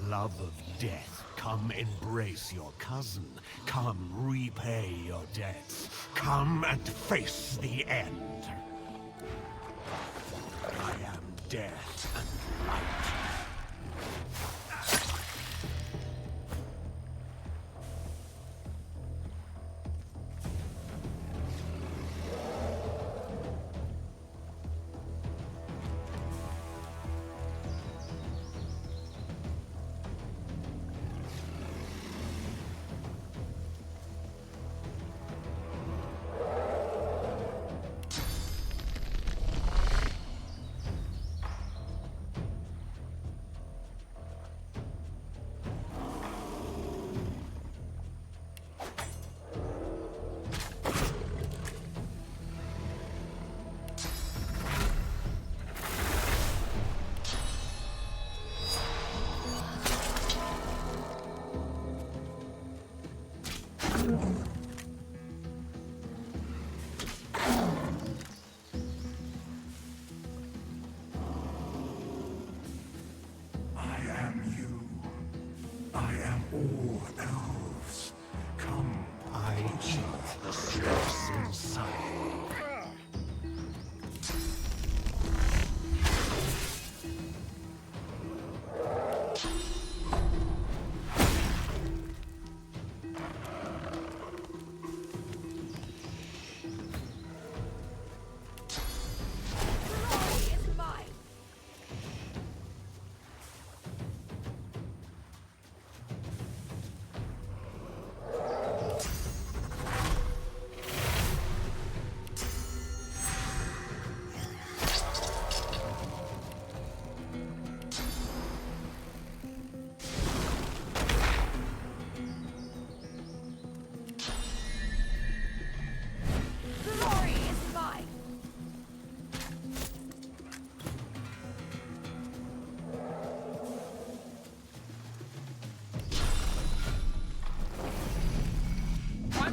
love of death, come embrace your cousin. Come repay your debts. Come and face the end. I am death and light. All elves, come. I eat the stress inside.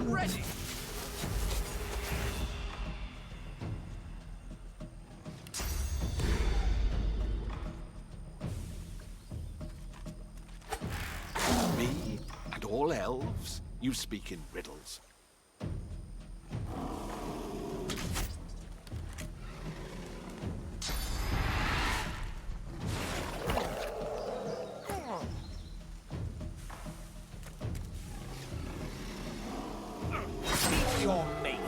Ready! Me and all elves? You speak in riddles. Your mate.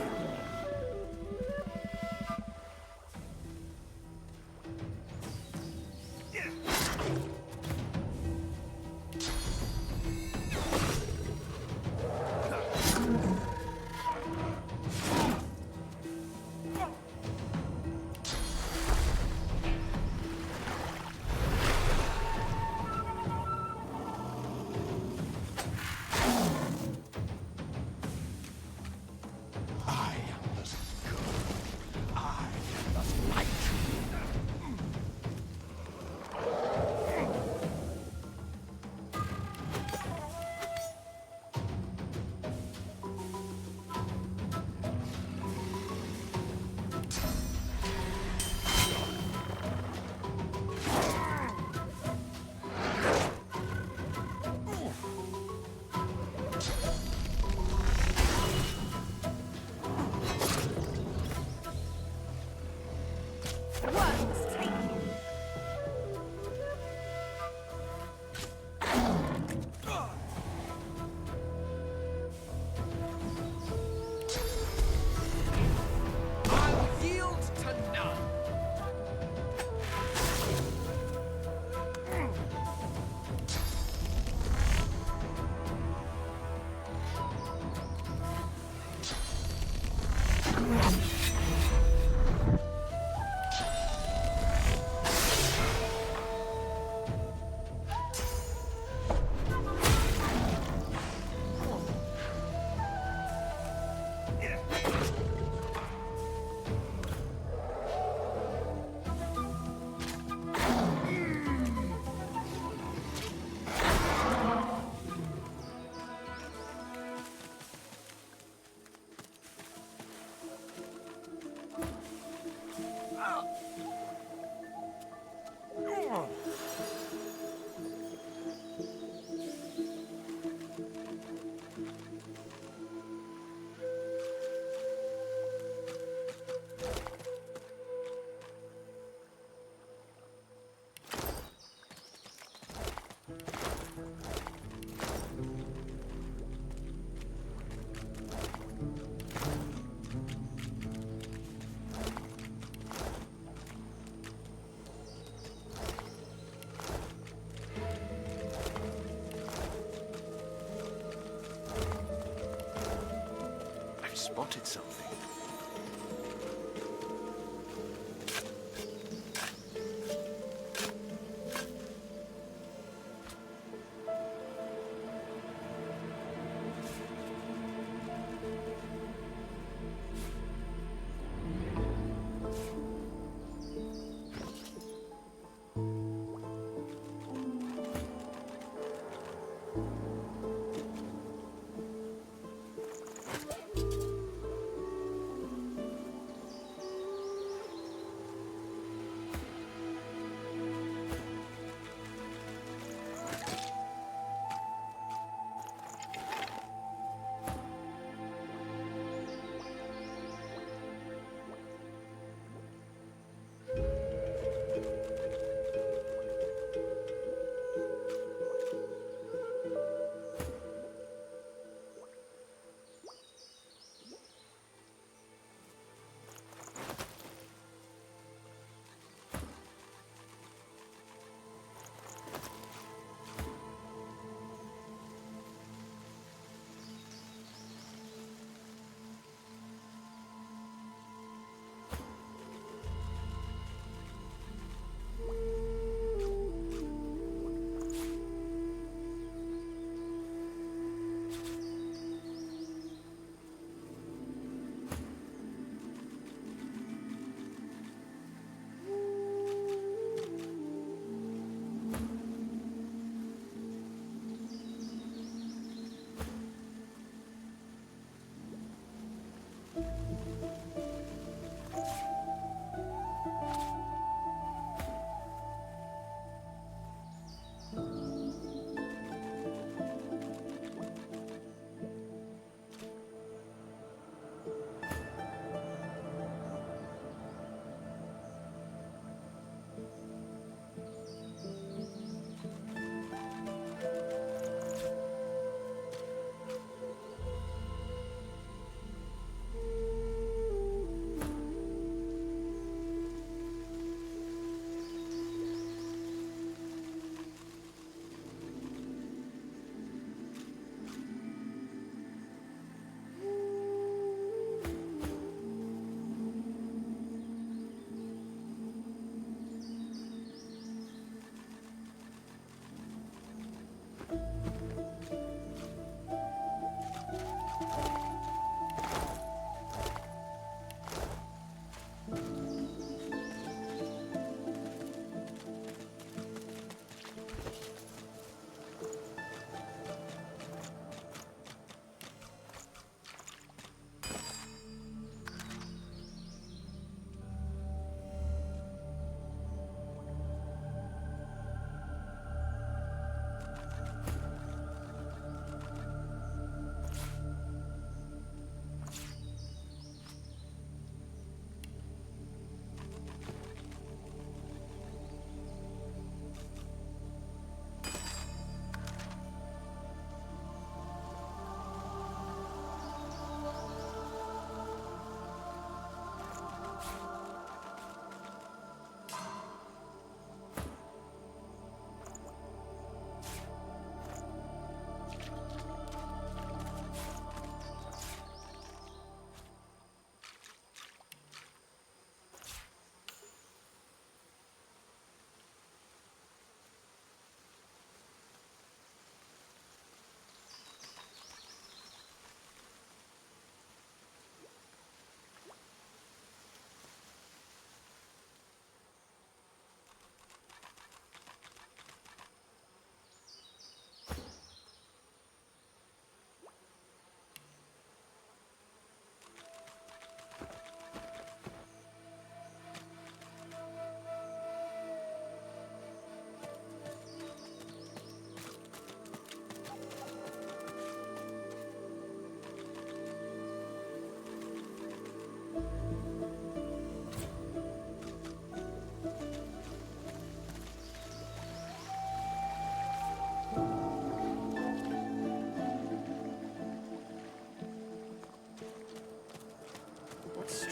spotted something.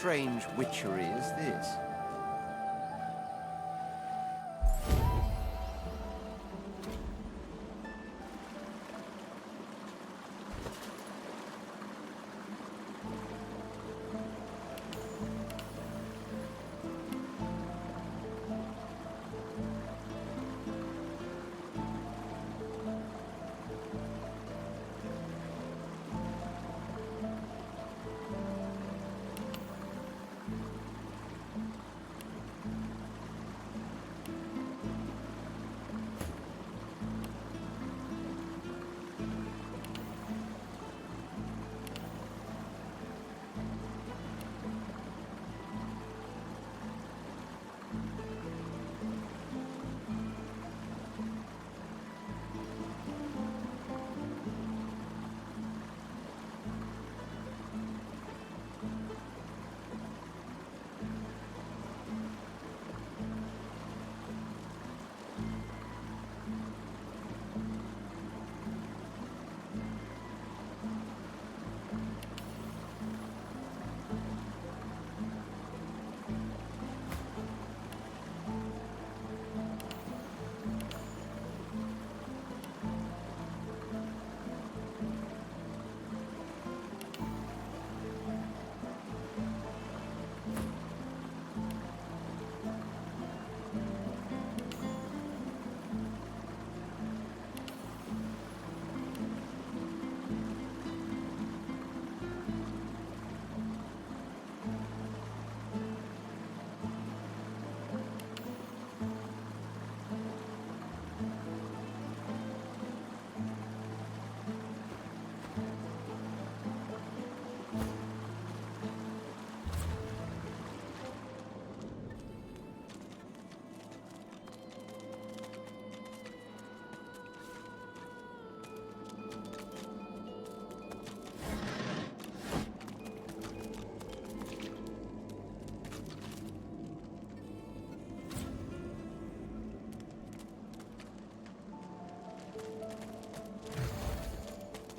strange witchery is this?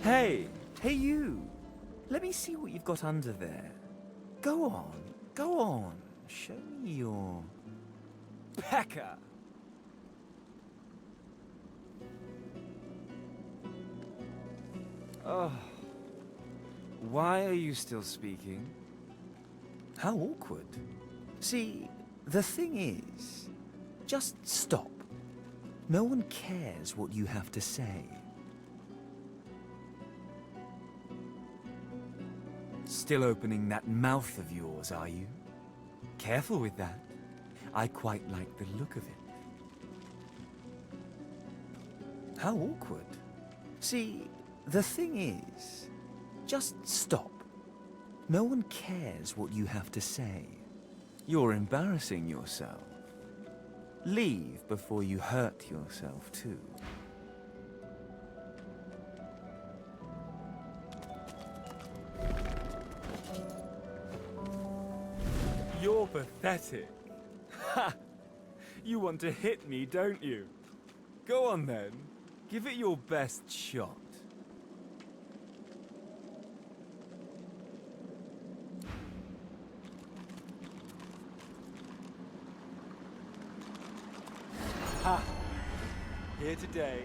Hey you! Let me see what you've got under there. Go on. Show me your... pecker! Oh. Why are you still speaking? How awkward. See, the thing is, just stop. No one cares what you have to say. Still opening that mouth of yours, are you? Careful with that. I quite like the look of it. How awkward. See, the thing is, just stop. No one cares what you have to say. You're embarrassing yourself. Leave before you hurt yourself, too. You're pathetic. Ha! You want to hit me, don't you? Go on then. Give it your best shot. Ha! Here today,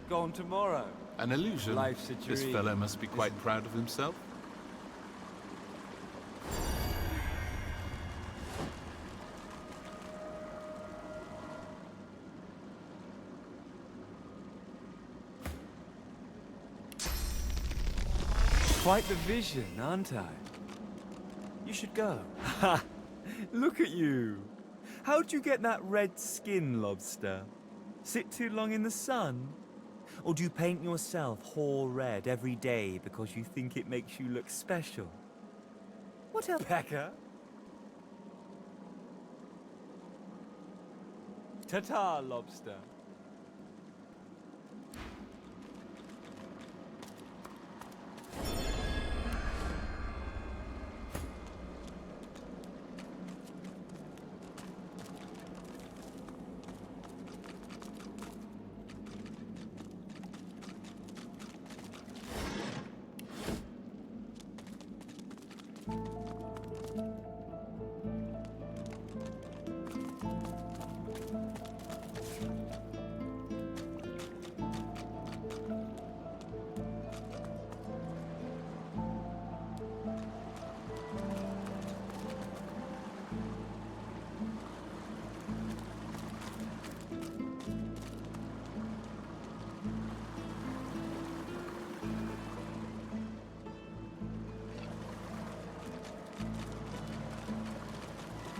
gone tomorrow. An illusion. Life's a This dream. fellow must be quite proud of himself. Quite the vision, aren't I? You should go. Ha! Look at you. How'd you get that red skin, lobster? Sit too long in the sun? Or do you paint yourself whole red every day because you think it makes you look special? What else? Pecker? Ta-ta, lobster.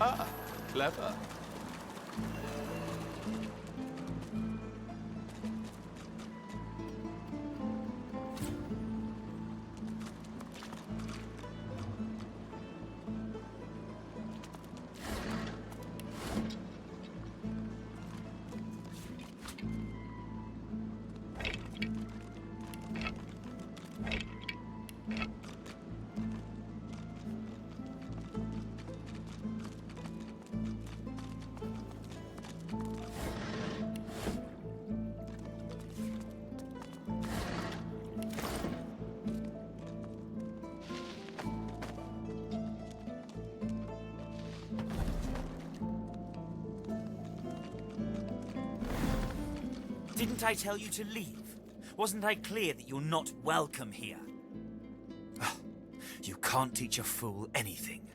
Ah, clever. Didn't I tell you to leave? Wasn't I clear that you're not welcome here? Ugh, you can't teach a fool anything.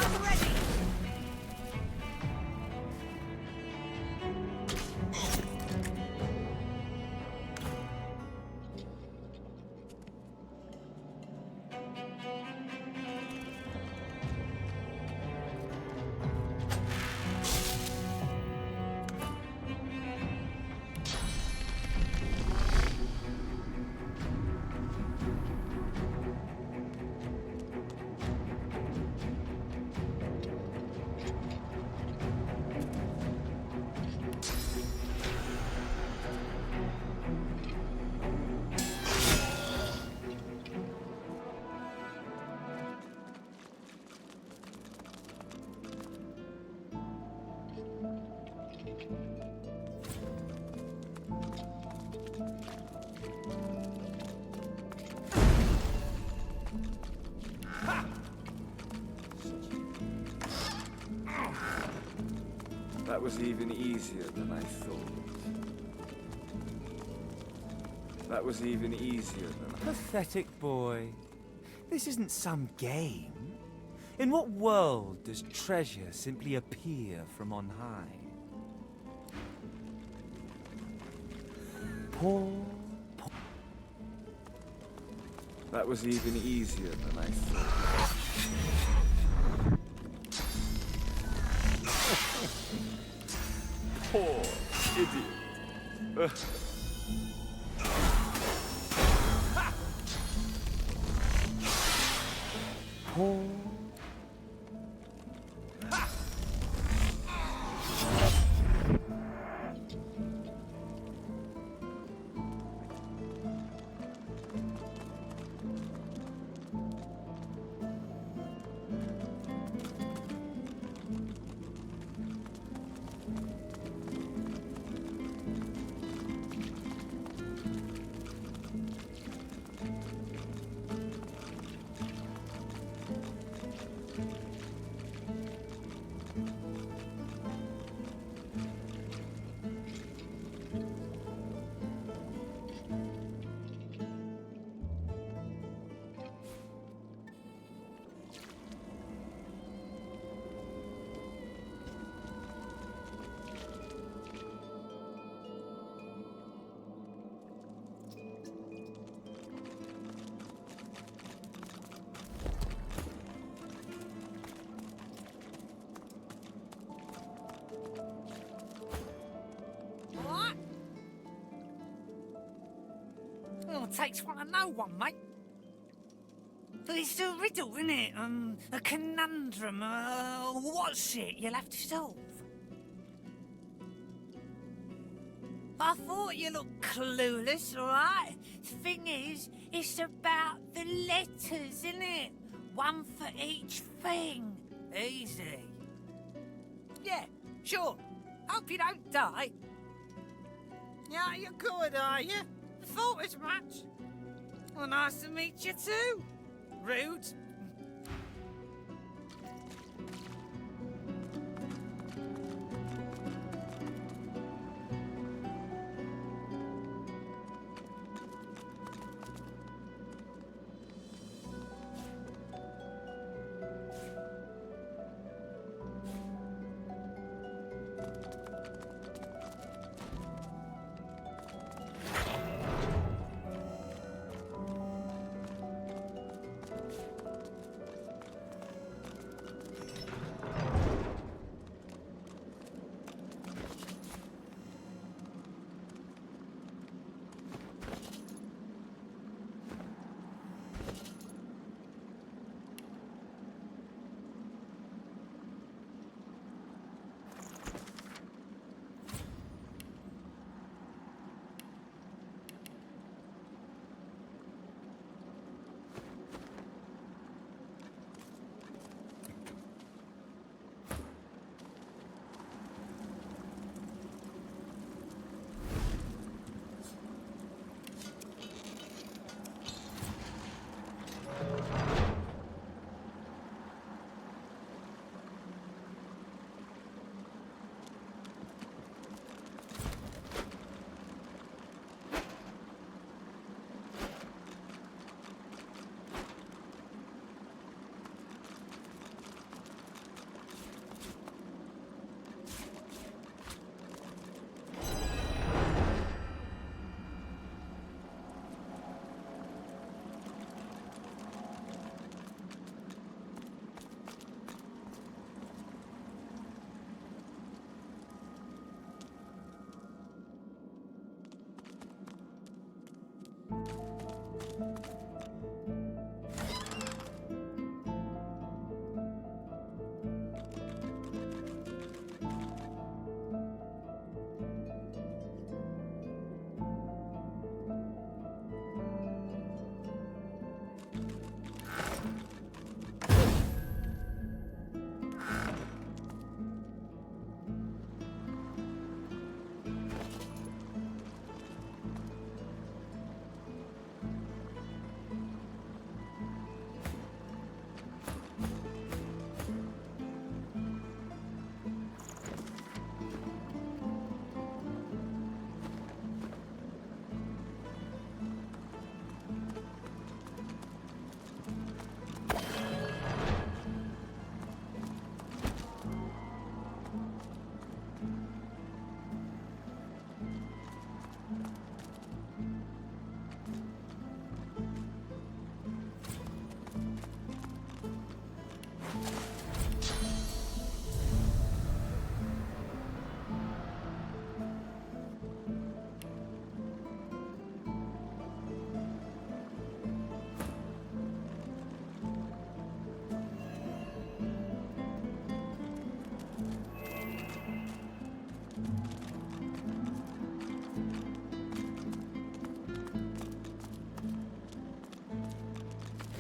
I'm ready. That was even easier than I thought. That was even easier than I... Pathetic boy. This isn't some game. In what world does treasure simply appear from on high? Poor... That was even easier than I thought. Poor idiot. Poor... What? Well, it takes one to know one, mate. But it's a riddle, isn't it? A conundrum. What's it you'll have to solve? I thought you looked clueless, all right? Thing is, it's about the letters, isn't it? One for each thing. Easy. Yeah, sure. Hope you don't die. Yeah, you're good, are you? I thought as much. Well, nice to meet you too. Rude.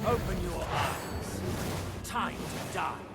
Open your eyes. Time to die.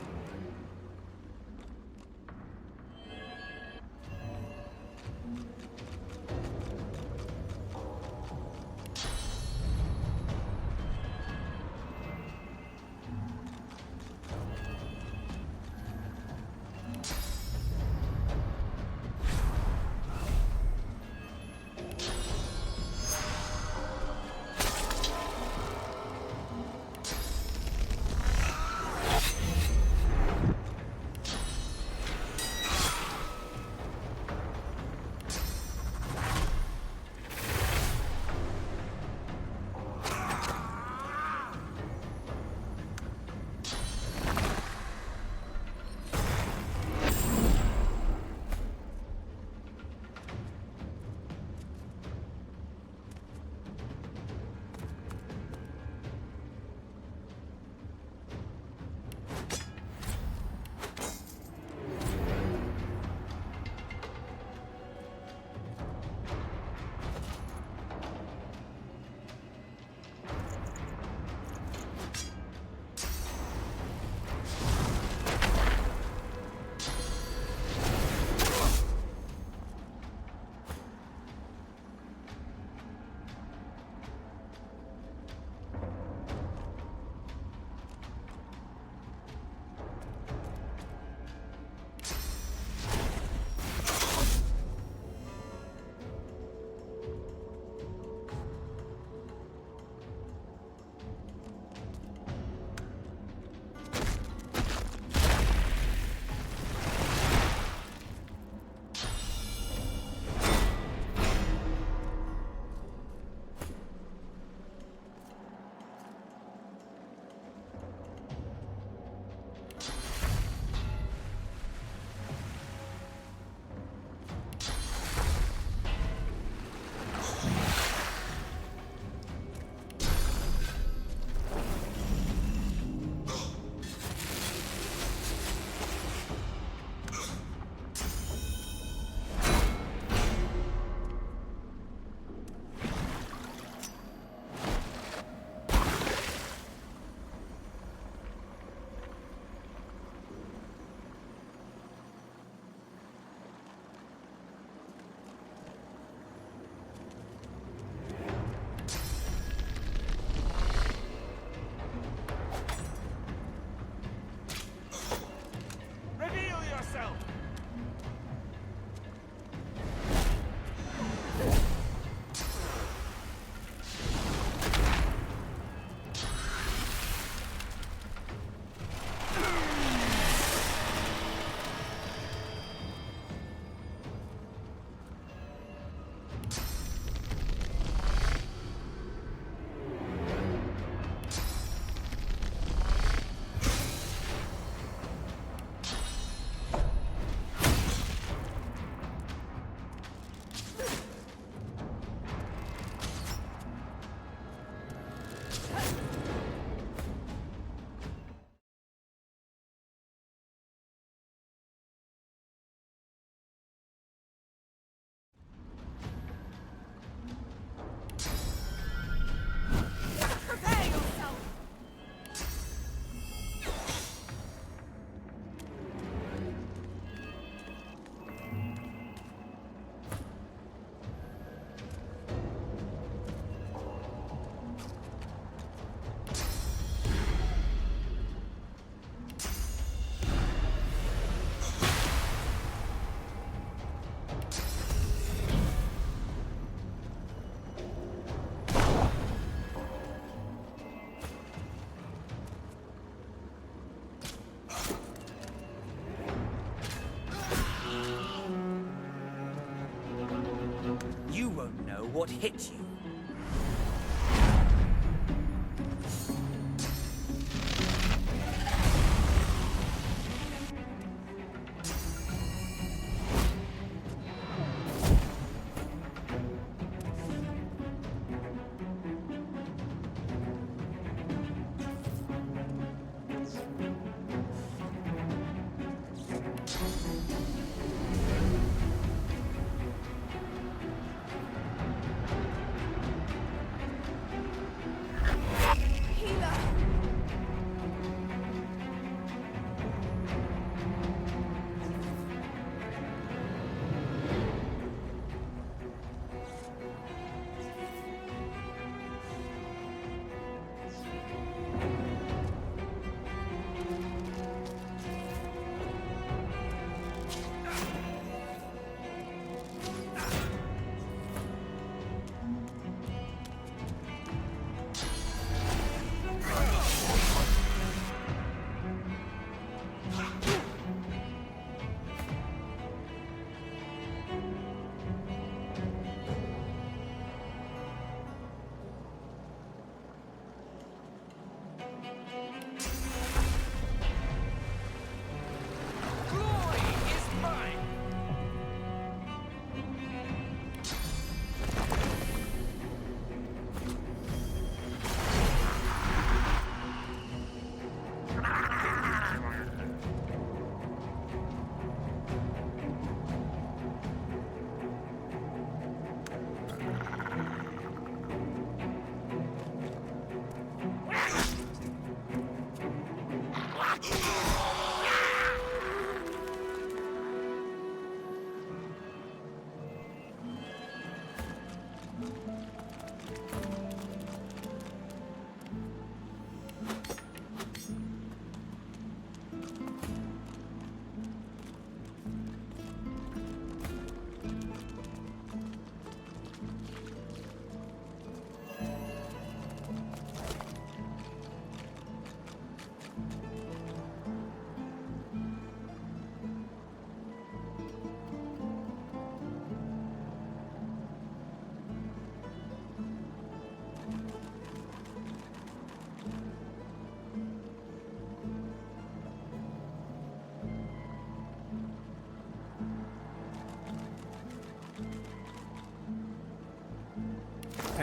what hit you.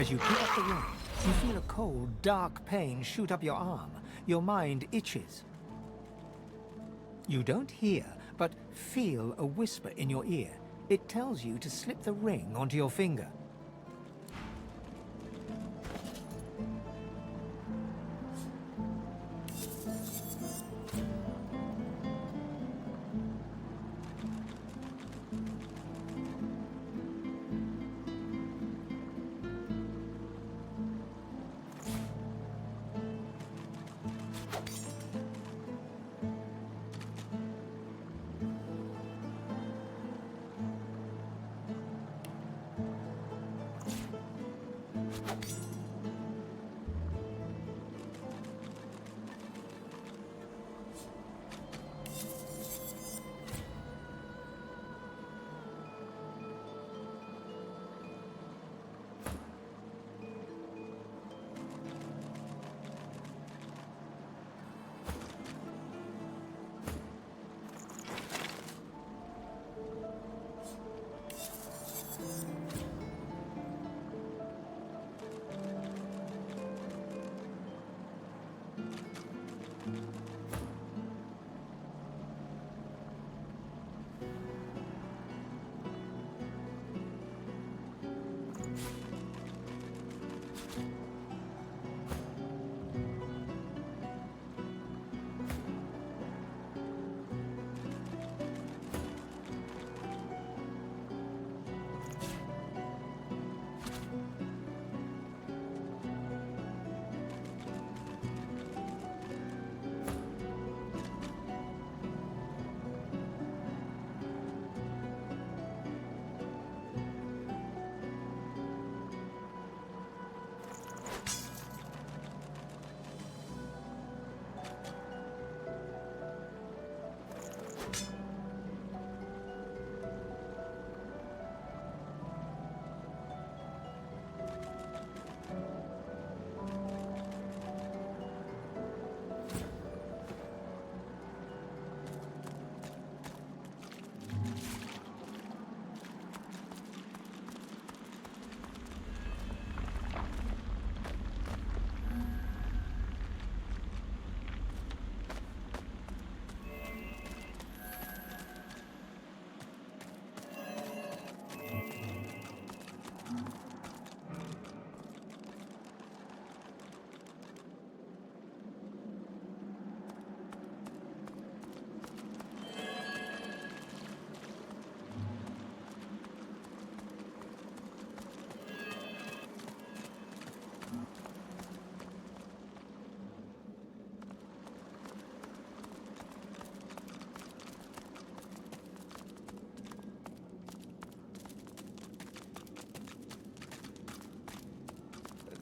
As you pick up the ring, you feel a cold, dark pain shoot up your arm. Your mind itches. You don't hear, but feel a whisper in your ear. It tells you to slip the ring onto your finger.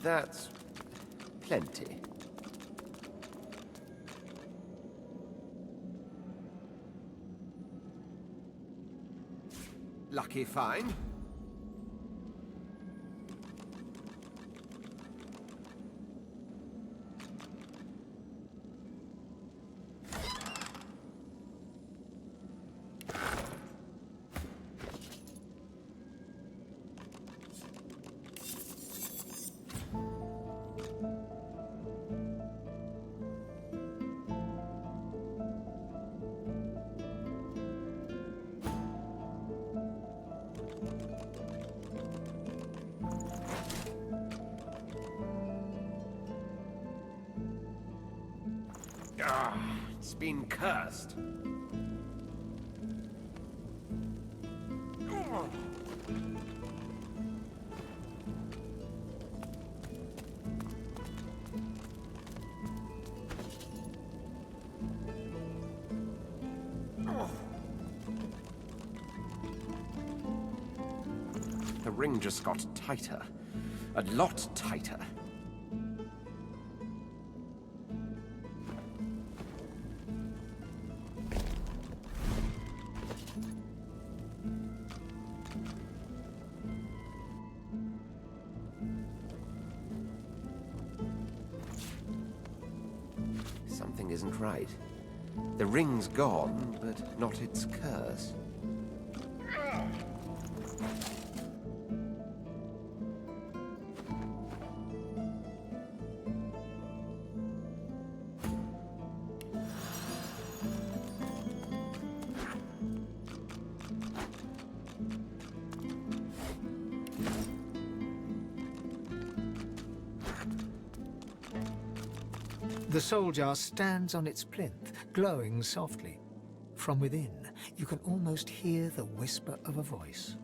That's plenty. Lucky find. It's been cursed. The ring just got tighter. A lot tighter. Something isn't right. The ring's gone, but not its curse. The soul jar stands on its plinth, glowing softly. From within, you can almost hear the whisper of a voice.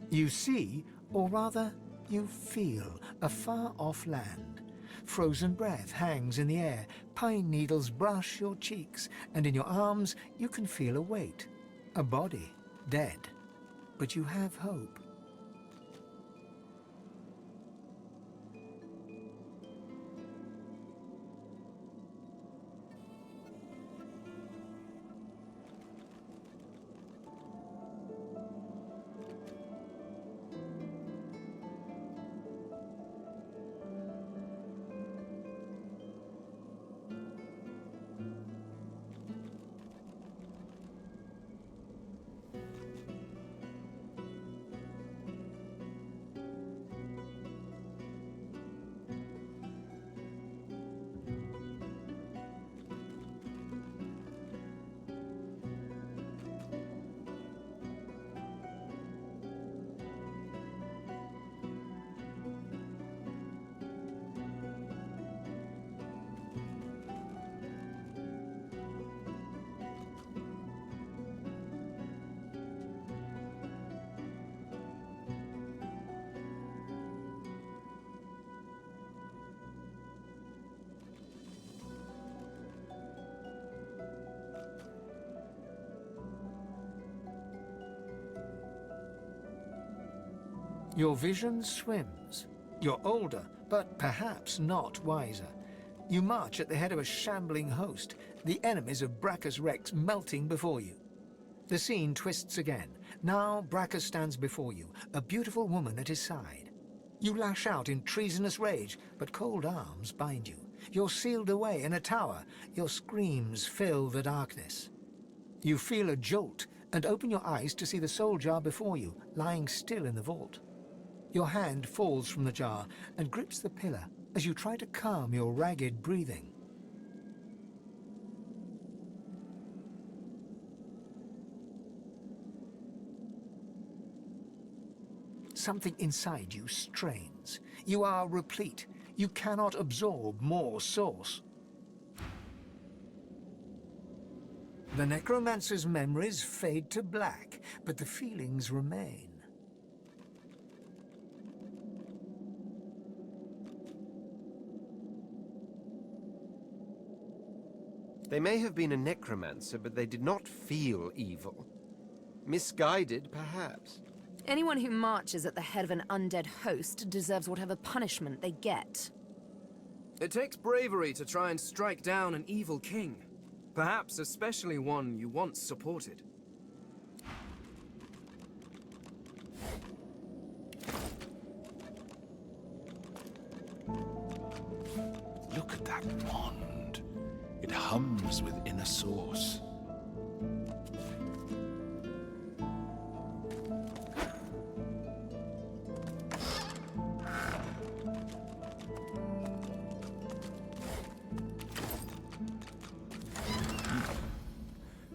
You see, or rather, you feel a far-off land. Frozen breath hangs in the air, pine needles brush your cheeks, and in your arms you can feel a weight. A body, dead. But you have hope. Your vision swims. You're older, but perhaps not wiser. You march at the head of a shambling host, the enemies of Brachus Rex melting before you. The scene twists again. Now Brachus stands before you, a beautiful woman at his side. You lash out in treasonous rage, but cold arms bind you. You're sealed away in a tower. Your screams fill the darkness. You feel a jolt and open your eyes to see the soul jar before you, lying still in the vault. Your hand falls from the jar and grips the pillar as you try to calm your ragged breathing. Something inside you strains. You are replete. You cannot absorb more source. The necromancer's memories fade to black, but the feelings remain. They may have been a necromancer, but they did not feel evil. Misguided, perhaps. Anyone who marches at the head of an undead host deserves whatever punishment they get. It takes bravery to try and strike down an evil king. Perhaps especially one you once supported. Look at that wand. It hums with inner source.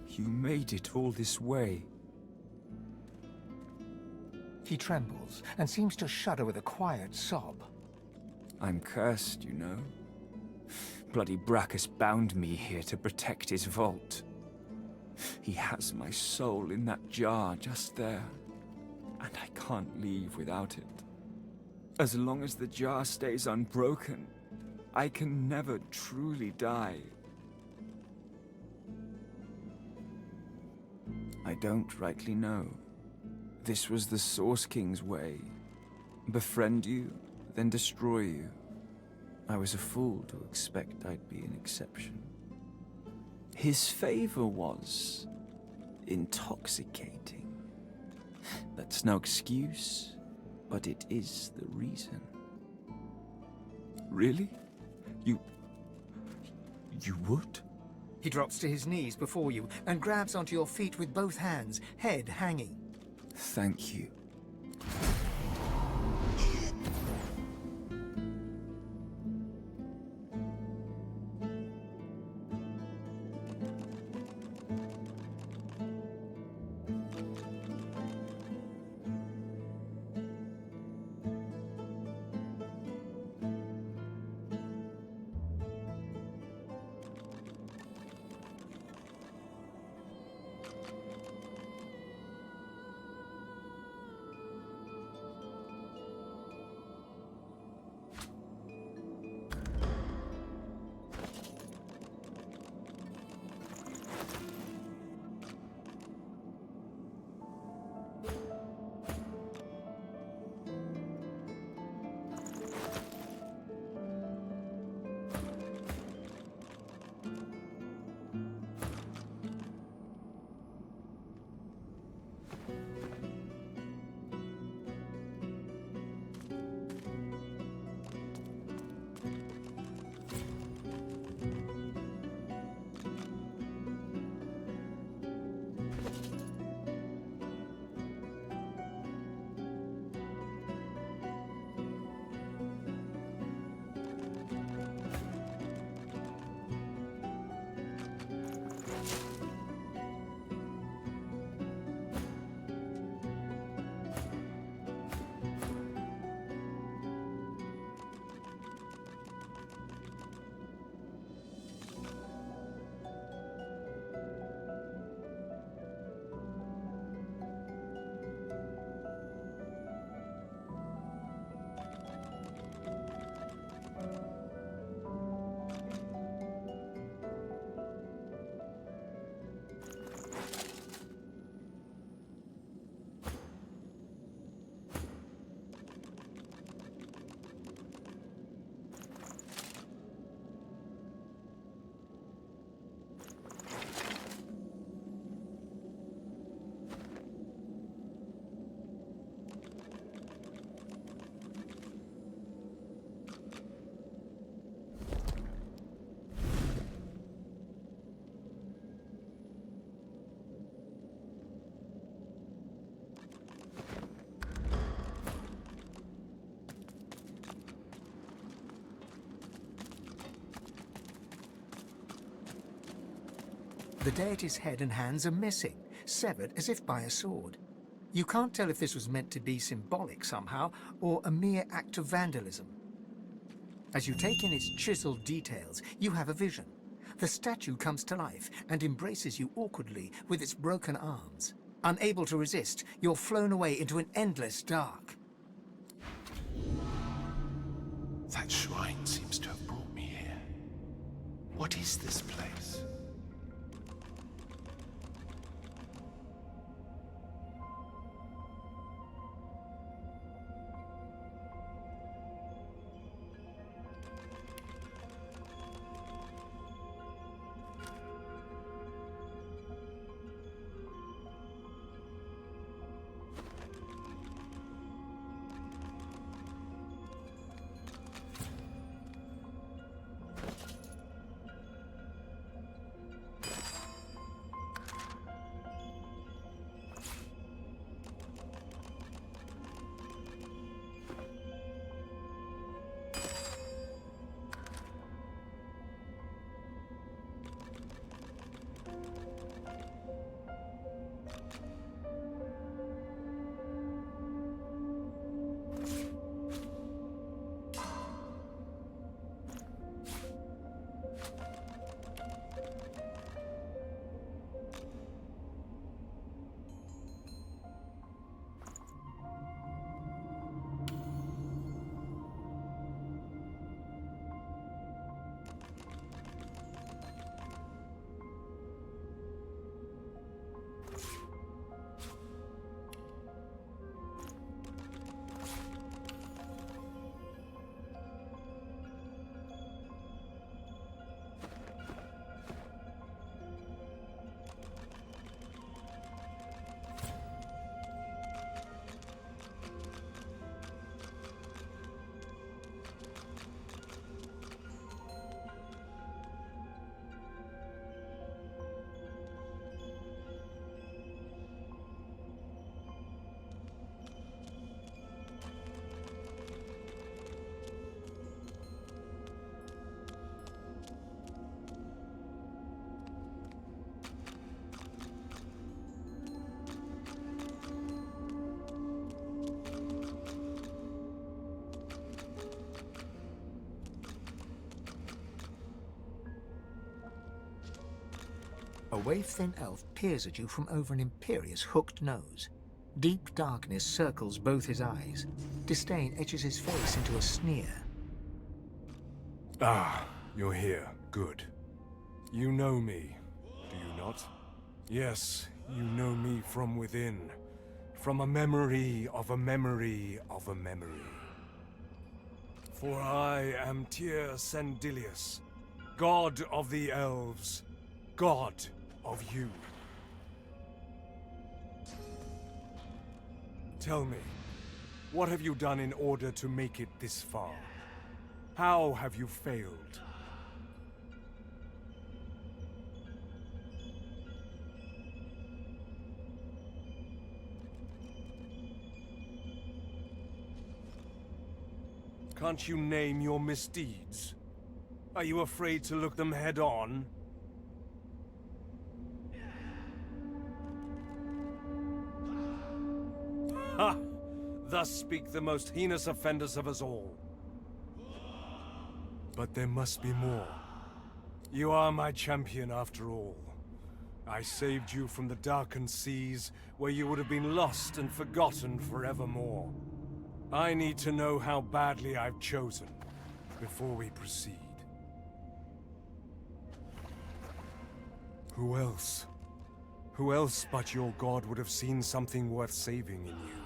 You made it all this way. He trembles and seems to shudder with a quiet sob. I'm cursed, you know. Bloody Brachus bound me here to protect his vault. He has my soul in that jar just there, and I can't leave without it. As long as the jar stays unbroken, I can never truly die. I don't rightly know. This was the Source King's way. Befriend you, then destroy you. I was a fool to expect I'd be an exception. His favor was intoxicating. That's no excuse, but it is the reason. Really? You would? He drops to his knees before you and grabs onto your feet with both hands, head hanging. Thank you. The deity's head and hands are missing, severed as if by a sword. You can't tell if this was meant to be symbolic somehow, or a mere act of vandalism. As you take in its chiseled details, you have a vision. The statue comes to life and embraces you awkwardly with its broken arms. Unable to resist, you're flown away into an endless dark. That shrine seems to have brought me here. What is this place? A waif-thin elf peers at you from over an imperious hooked nose. Deep darkness circles both his eyes. Disdain etches his face into a sneer. Ah, you're here. Good. You know me, do you not? Yes, you know me from within. From a memory of a memory of a memory. For I am Tyr Sendilius, god of the elves, god of you. Tell me, what have you done in order to make it this far? How have you failed? Can't you name your misdeeds? Are you afraid to look them head on? Ha! Thus speak the most heinous offenders of us all. But there must be more. You are my champion after all. I saved you from the darkened seas, where you would have been lost and forgotten forevermore. I need to know how badly I've chosen, before we proceed. Who else? Who else but your god would have seen something worth saving in you?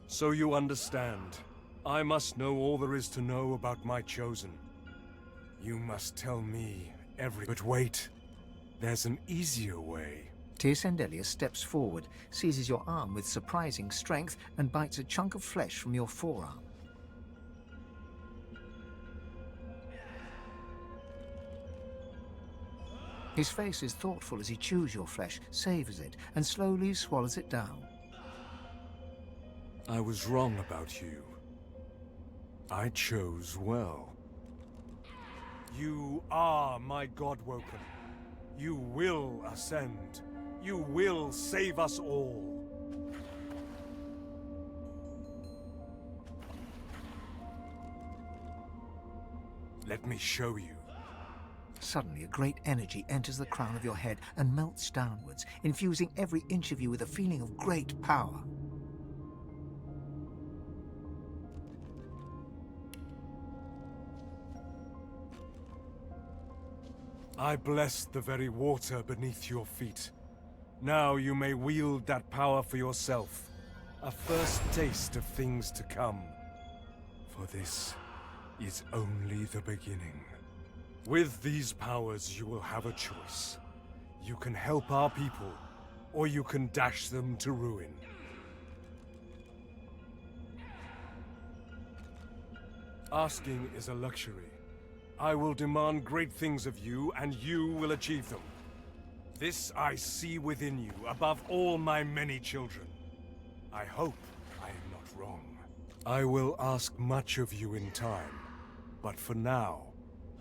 So you understand. I must know all there is to know about my chosen. You must tell me every... But wait, there's an easier way. Tyr Sendilius steps forward, seizes your arm with surprising strength, and bites a chunk of flesh from your forearm. His face is thoughtful as he chews your flesh, savors it, and slowly swallows it down. I was wrong about you. I chose well. You are my God-woken. You will ascend. You will save us all. Let me show you. Suddenly, a great energy enters the crown of your head and melts downwards, infusing every inch of you with a feeling of great power. I bless the very water beneath your feet. Now you may wield that power for yourself. A first taste of things to come. For this is only the beginning. With these powers, you will have a choice. You can help our people, or you can dash them to ruin. Asking is a luxury. I will demand great things of you, and you will achieve them. This I see within you, above all my many children. I hope I am not wrong. I will ask much of you in time, but for now,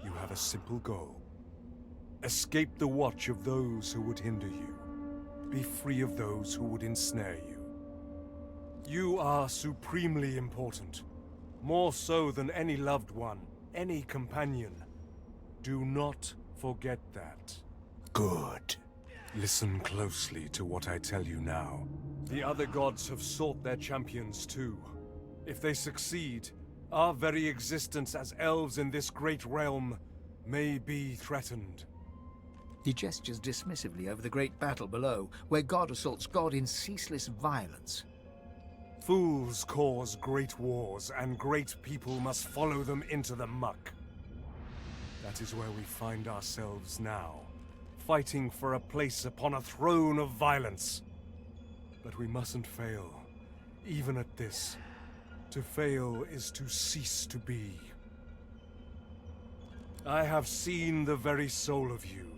you have a simple goal. Escape the watch of those who would hinder you. Be free of those who would ensnare you. You are supremely important, more so than any loved one, any companion. Do not forget that. Good. Listen closely to what I tell you now. The other gods have sought their champions too. If they succeed, our very existence as elves in this great realm may be threatened. He gestures dismissively over the great battle below, where God assaults God in ceaseless violence. Fools cause great wars, and great people must follow them into the muck. That is where we find ourselves now, fighting for a place upon a throne of violence. But we mustn't fail, even at this. To fail is to cease to be. I have seen the very soul of you.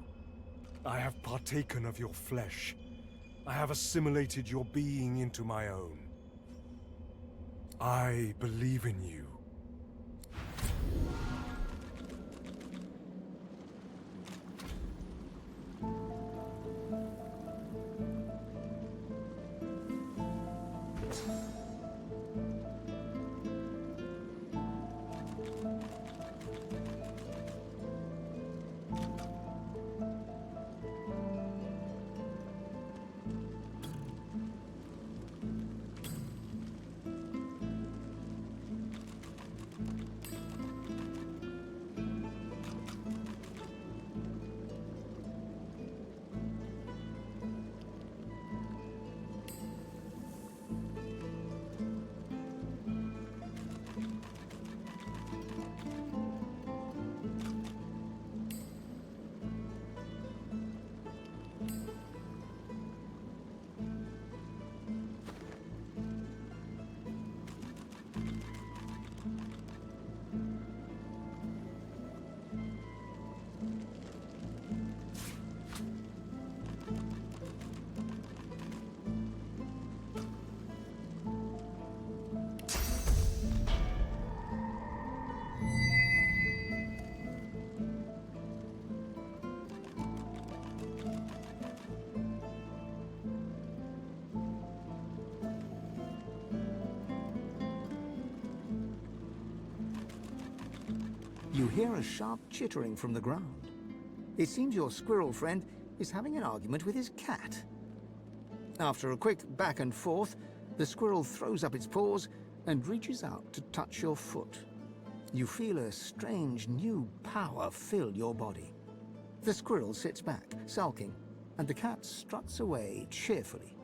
I have partaken of your flesh. I have assimilated your being into my own. I believe in you. hear a sharp chittering from the ground. It seems your squirrel friend is having an argument with his cat. After a quick back and forth, the squirrel throws up its paws and reaches out to touch your foot. You feel a strange new power fill your body. The squirrel sits back, sulking, and the cat struts away cheerfully.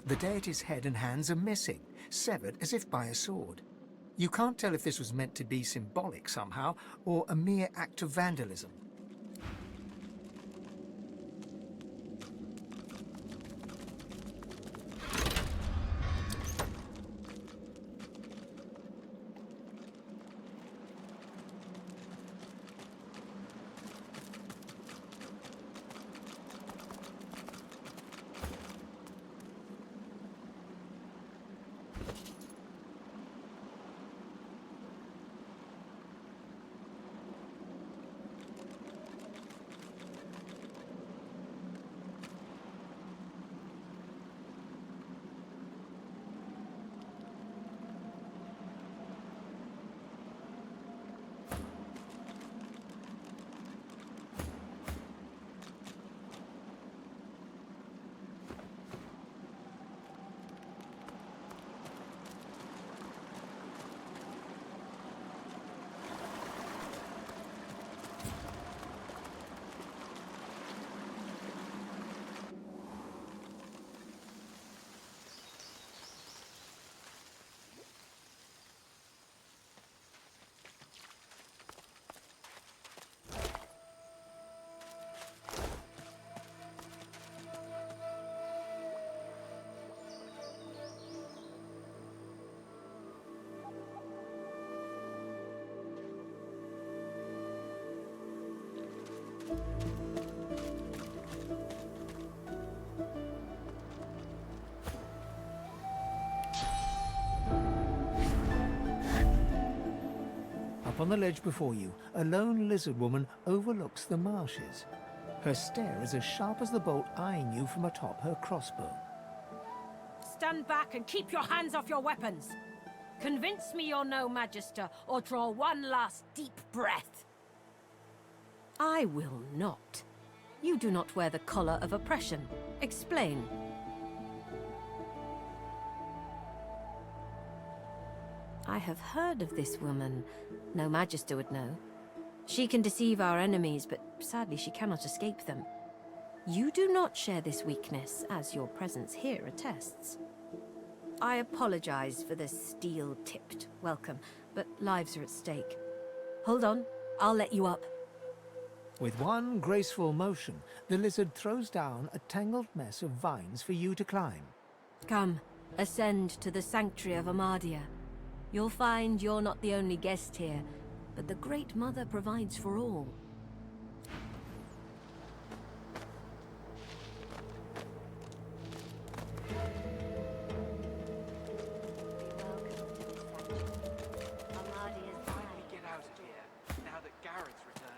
The deity's head and hands are missing, severed as if by a sword. You can't tell if this was meant to be symbolic somehow, or a mere act of vandalism. Up on the ledge before you, a lone lizard woman overlooks the marshes. Her stare is as sharp as the bolt eyeing you from atop her crossbow. Stand back and keep your hands off your weapons! Convince me you're no Magister, or draw one last deep breath. I will not. You do not wear the collar of oppression. Explain. I have heard of this woman. No Magister would know. She can deceive our enemies, but sadly she cannot escape them. You do not share this weakness, as your presence here attests. I apologize for the steel-tipped welcome, but lives are at stake. Hold on, I'll let you up. With one graceful motion, the lizard throws down a tangled mess of vines for you to climb. Come, ascend to the sanctuary of Amadia. You'll find you're not the only guest here, but the Great Mother provides for all. Gareth's return.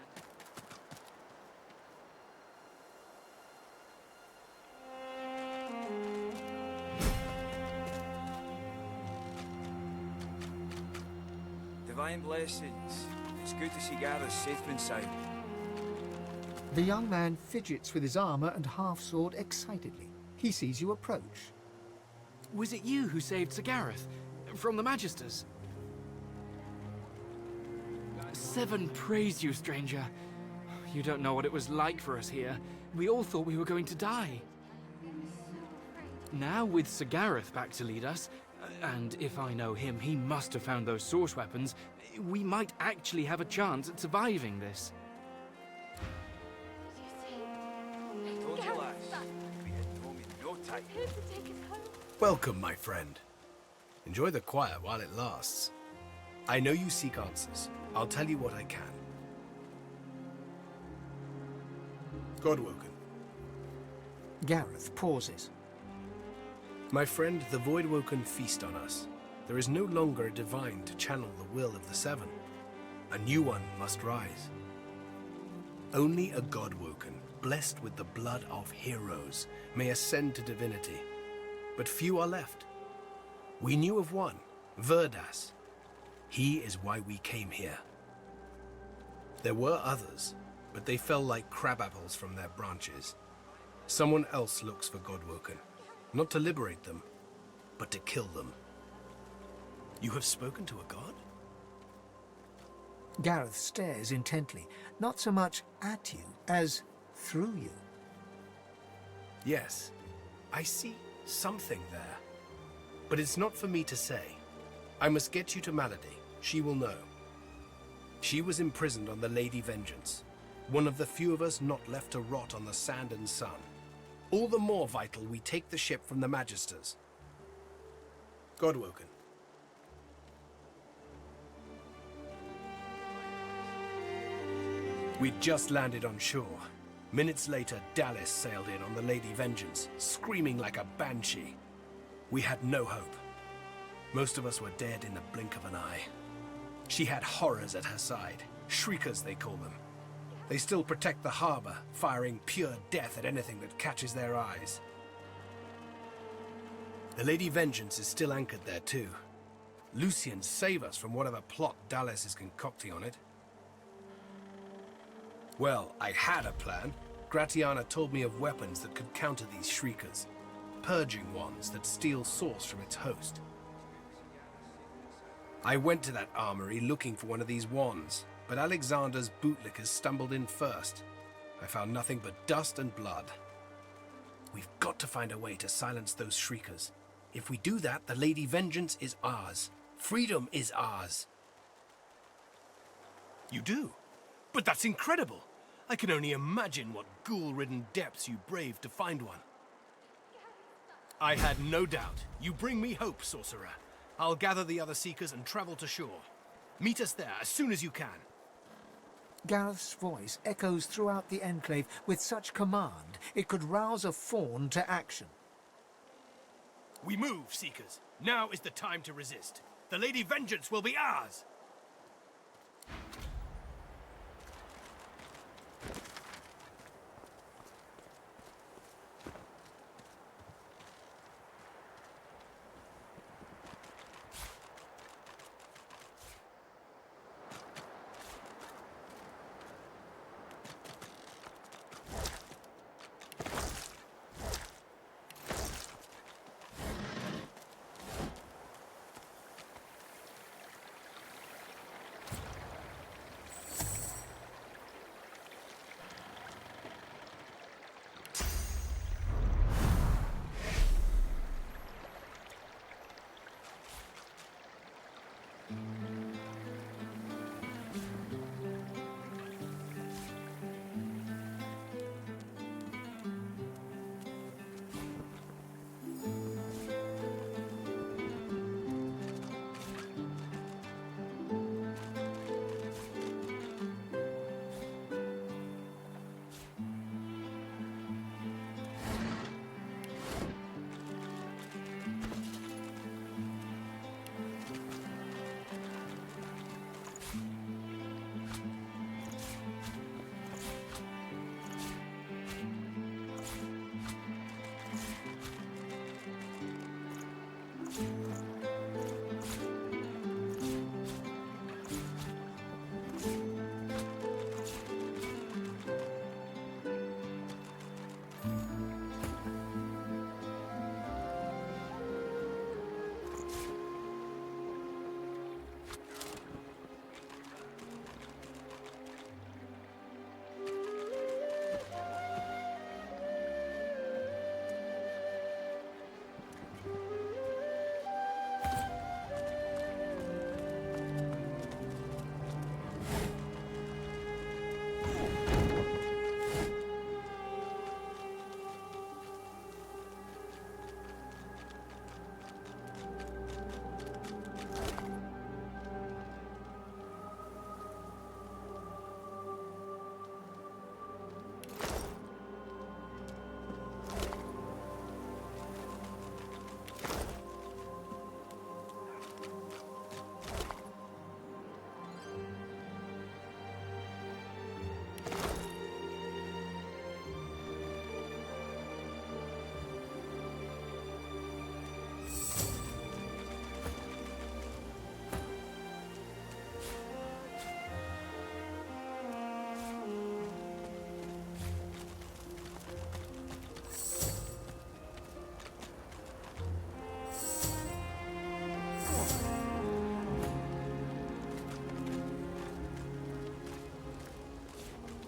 Divine blessings. It's good to see Gareth safe and sound. The young man fidgets with his armor and half-sword excitedly. He sees you approach. Was it you who saved Sir Gareth from the Magisters? Seven praise you, stranger. You don't know what it was like for us here. We all thought we were going to die. Now, with Sir Gareth back to lead us, and if I know him, he must have found those source weapons, we might actually have a chance at surviving this. Told you, lass. We'd be heading home in no time. Welcome, my friend. Enjoy the quiet while it lasts. I know you seek answers. I'll tell you what I can. Godwoken. Gareth pauses. My friend, the Voidwoken feast on us. There is no longer a divine to channel the will of the Seven. A new one must rise. Only a Godwoken, blessed with the blood of heroes, may ascend to divinity. But few are left. We knew of one, Verdas. He is why we came here. There were others, but they fell like crab apples from their branches. Someone else looks for Godwoken, not to liberate them, but to kill them. You have spoken to a god? Gareth stares intently, not so much at you as through you. Yes, I see something there. But it's not for me to say. I must get you to Malady. She will know. She was imprisoned on the Lady Vengeance, one of the few of us not left to rot on the sand and sun. All the more vital we take the ship from the Magisters. Godwoken. We'd just landed on shore. Minutes later, Dallas sailed in on the Lady Vengeance, screaming like a banshee. We had no hope. Most of us were dead in the blink of an eye. She had horrors at her side, shriekers they call them. They still protect the harbor, firing pure death at anything that catches their eyes. The Lady Vengeance is still anchored there too. Lucian, save us from whatever plot Dallas is concocting on it. Well, I had a plan. Gratiana told me of weapons that could counter these shriekers. Purging ones that steal source from its host. I went to that armory looking for one of these wands, but Alexander's bootlickers stumbled in first. I found nothing but dust and blood. We've got to find a way to silence those shriekers. If we do that, the Lady Vengeance is ours. Freedom is ours. You do? But that's incredible! I can only imagine what ghoul-ridden depths you braved to find one. I had no doubt. You bring me hope, sorcerer. I'll gather the other seekers and travel to shore. Meet us there as soon as you can. Gareth's voice echoes throughout the Enclave with such command it could rouse a fawn to action. We move, seekers. Now is the time to resist. The Lady Vengeance will be ours!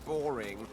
boring.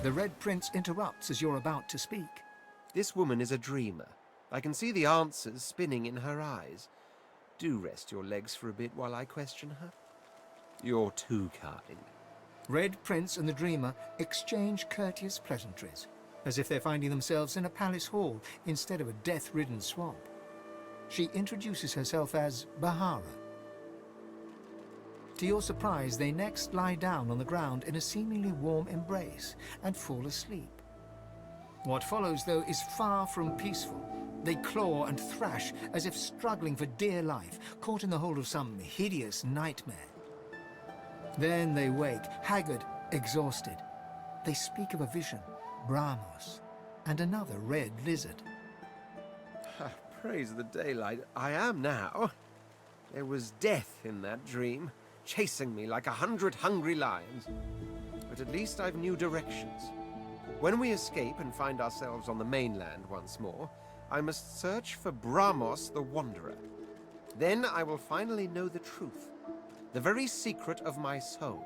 The Red Prince interrupts as you're about to speak. This woman is a dreamer. I can see the answers spinning in her eyes. Do rest your legs for a bit while I question her. You're too kind. Red Prince and the Dreamer exchange courteous pleasantries, as if they're finding themselves in a palace hall instead of a death-ridden swamp. She introduces herself as Bahara. To your surprise, they next lie down on the ground in a seemingly warm embrace and fall asleep. What follows, though, is far from peaceful. They claw and thrash as if struggling for dear life, caught in the hold of some hideous nightmare. Then they wake, haggard, exhausted. They speak of a vision, Brahmos, and another red lizard. Praise the daylight. I am now. There was death in that dream, chasing me like 100 hungry lions. But at least I've new directions. When we escape and find ourselves on the mainland once more, I must search for Brahmos the Wanderer. Then I will finally know the truth, the very secret of my soul.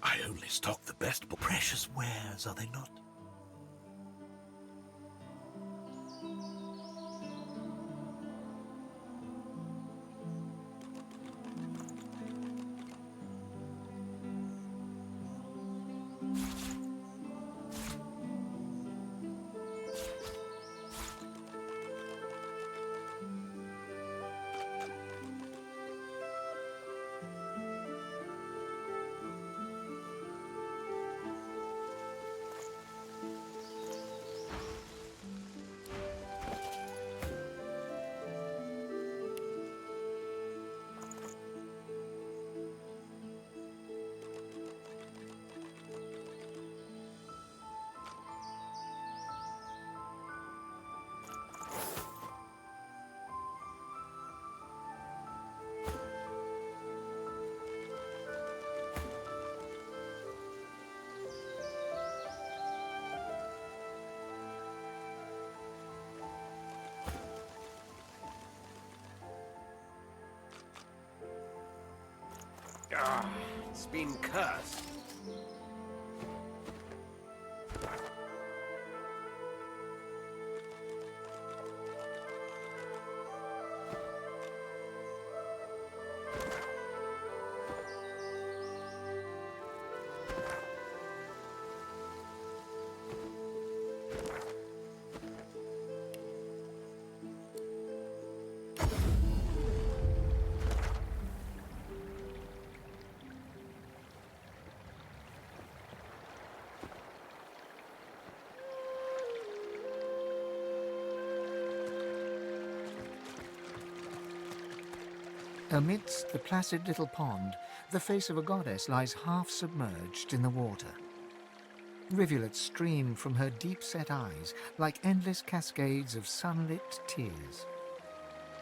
I only stock the best precious wares, are they not? It's been cursed. Amidst the placid little pond, the face of a goddess lies half submerged in the water. Rivulets stream from her deep-set eyes like endless cascades of sunlit tears.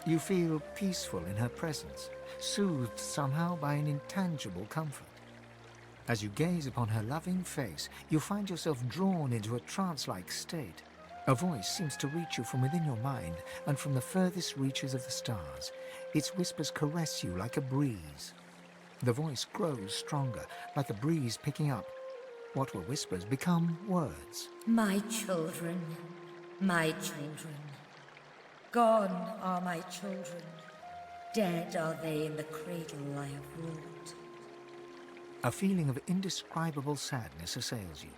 You feel peaceful in her presence, soothed somehow by an intangible comfort. As you gaze upon her loving face, you find yourself drawn into a trance-like state. A voice seems to reach you from within your mind and from the furthest reaches of the stars. Its whispers caress you like a breeze. The voice grows stronger, like a breeze picking up. What were whispers become words. My children, my children. Gone are my children. Dead are they in the cradle I have wrought. A feeling of indescribable sadness assails you.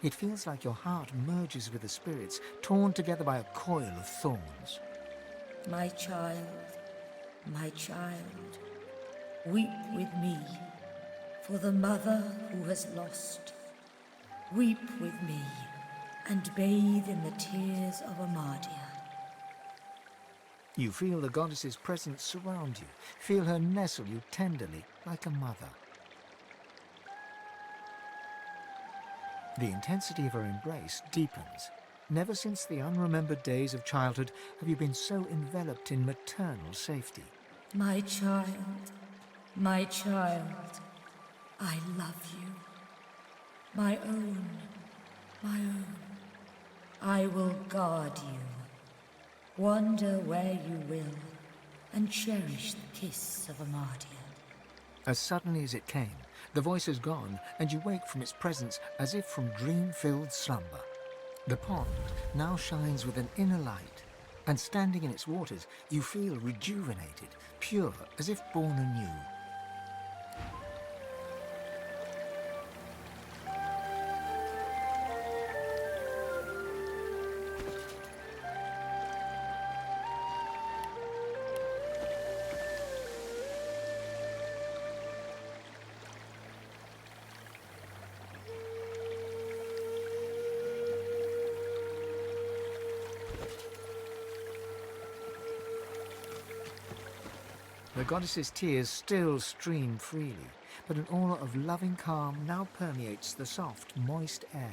It feels like your heart merges with the spirits, torn together by a coil of thorns. My child, weep with me for the mother who has lost. Weep with me and bathe in the tears of Amadia. You feel the goddess's presence surround you, feel her nestle you tenderly like a mother. The intensity of her embrace deepens. Never since the unremembered days of childhood have you been so enveloped in maternal safety. My child, I love you. My own, my own. I will guard you. Wander where you will, and cherish the kiss of Amadia. As suddenly as it came, the voice is gone, and you wake from its presence as if from dream-filled slumber. The pond now shines with an inner light, and standing in its waters, you feel rejuvenated, pure, as if born anew. The goddess's tears still stream freely, but an aura of loving calm now permeates the soft, moist air.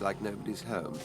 like nobody's home.